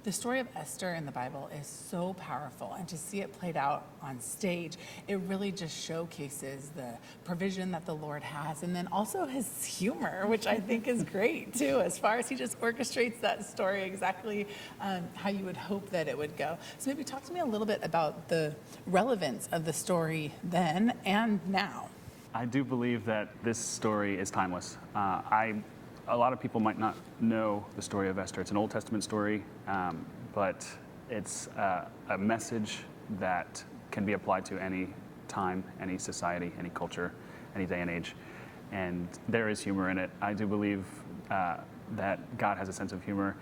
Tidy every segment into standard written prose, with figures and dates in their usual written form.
The story of Esther in the Bible is so powerful, and to see it played out on stage, it really just showcases the provision that the Lord has, and then also his humor, which I think is great too, as far as he just orchestrates that story exactly how you would hope that it would go. So maybe talk to me a little bit about the relevance of the story then and now. I do believe that this story is timeless. A lot of people might not know the story of Esther. It's an Old Testament story, but it's a message that can be applied to any time, any society, any culture, any day and age. And there is humor in it. I do believe that God has a sense of humor,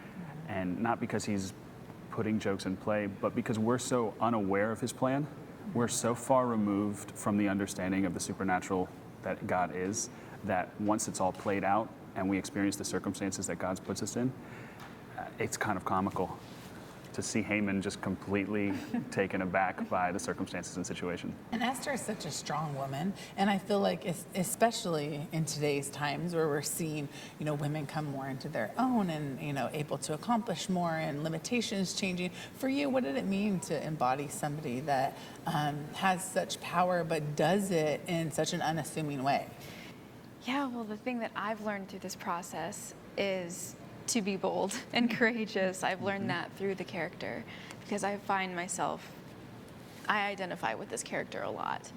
and not because he's putting jokes in play, but because we're so unaware of his plan. We're so far removed from the understanding of the supernatural that God is, that once it's all played out and we experience the circumstances that God puts us in, it's kind of comical to see Haman just completely taken aback by the circumstances and situation. And Esther is such a strong woman, and I feel like especially in today's times where we're seeing, women come more into their own and, able to accomplish more and limitations changing. For you, what did it mean to embody somebody that has such power but does it in such an unassuming way? Yeah, well, the thing that I've learned through this process is to be bold and courageous. I've learned that through the character, because I find myself, I identify with this character a lot.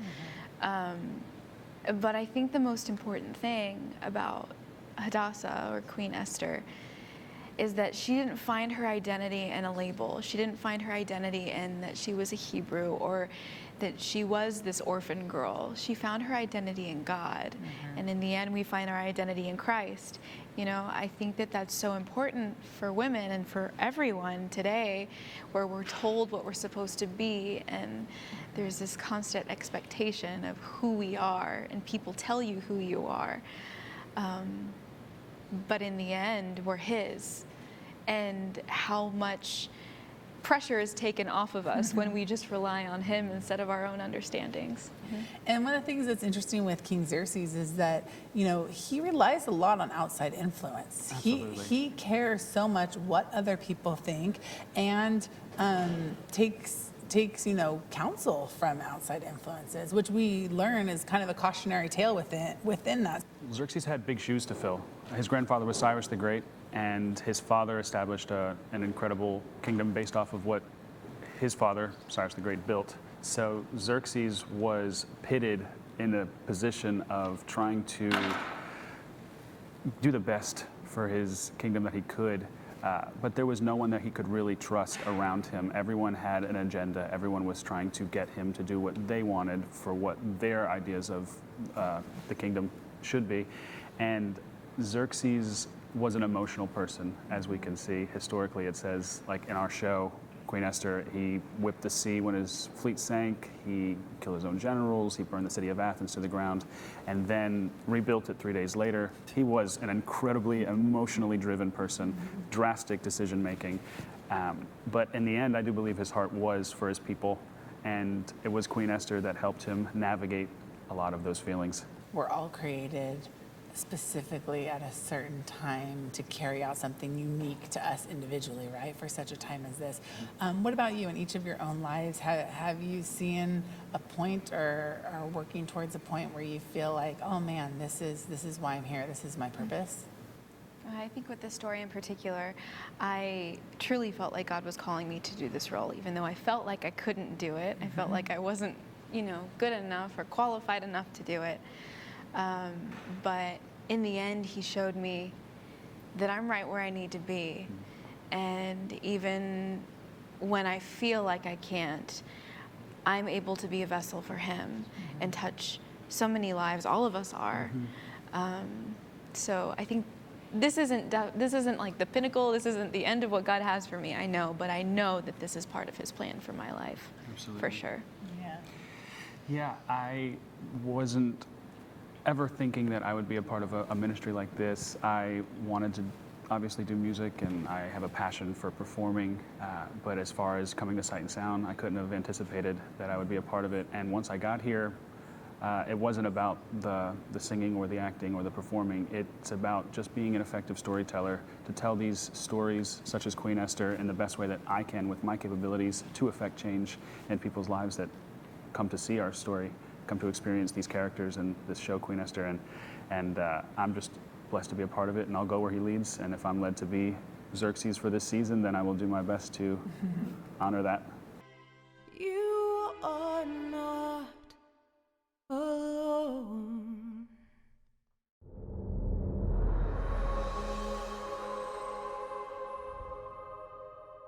But I think the most important thing about Hadassah, or Queen Esther, is that she didn't find her identity in a label. She didn't find her identity in that she was a Hebrew or that she was this orphan girl. She found her identity in God. And in the end, we find our identity in Christ. I think that that's so important for women and for everyone today, where we're told what we're supposed to be, and there's this constant expectation of who we are, and people tell you who you are. But in the end, we're his. And how much pressure is taken off of us when we just rely on him instead of our own understandings. And one of the things that's interesting with King Xerxes is that, he relies a lot on outside influence. He cares so much what other people think, and takes counsel from outside influences, which we learn is kind of a cautionary tale within that. Xerxes had big shoes to fill. His grandfather was Cyrus the Great, and his father established an incredible kingdom based off of what his father, Cyrus the Great, built. So Xerxes was pitted in a position of trying to do the best for his kingdom that he could, but there was no one that he could really trust around him. Everyone had an agenda. Everyone was trying to get him to do what they wanted for what their ideas of the kingdom should be. And Xerxes was an emotional person, as we can see. Historically, it says, like in our show, Queen Esther, he whipped the sea when his fleet sank, he killed his own generals, he burned the city of Athens to the ground, and then rebuilt it 3 days later. He was an incredibly emotionally driven person, drastic decision making. But in the end, I do believe his heart was for his people, and it was Queen Esther that helped him navigate a lot of those feelings. We're all created specifically at a certain time to carry out something unique to us individually, right? For such a time as this. What about you in each of your own lives? Have you seen a point or are working towards a point where you feel like, oh man, this is why I'm here. This is my purpose? I think with this story in particular, I truly felt like God was calling me to do this role, even though I felt like I couldn't do it. I felt like I wasn't, good enough or qualified enough to do it. But in the end, he showed me that I'm right where I need to be. And even when I feel like I can't, I'm able to be a vessel for him and touch so many lives. All of us are. So I think this isn't like the pinnacle. This isn't the end of what God has for me. I know, but I know that this is part of his plan for my life. Absolutely. For sure. Yeah, I wasn't ever thinking that I would be a part of a ministry like this. I wanted to obviously do music, and I have a passion for performing, but as far as coming to Sight and Sound, I couldn't have anticipated that I would be a part of it. And once I got here, It wasn't about the singing or the acting or the performing. It's about just being an effective storyteller to tell these stories, such as Queen Esther, in the best way that I can with my capabilities to affect change in people's lives that come to see our story, come to experience these characters in this show, Queen Esther. And I'm just blessed to be a part of it, and I'll go where he leads. And if I'm led to be Xerxes for this season, then I will do my best to honor that.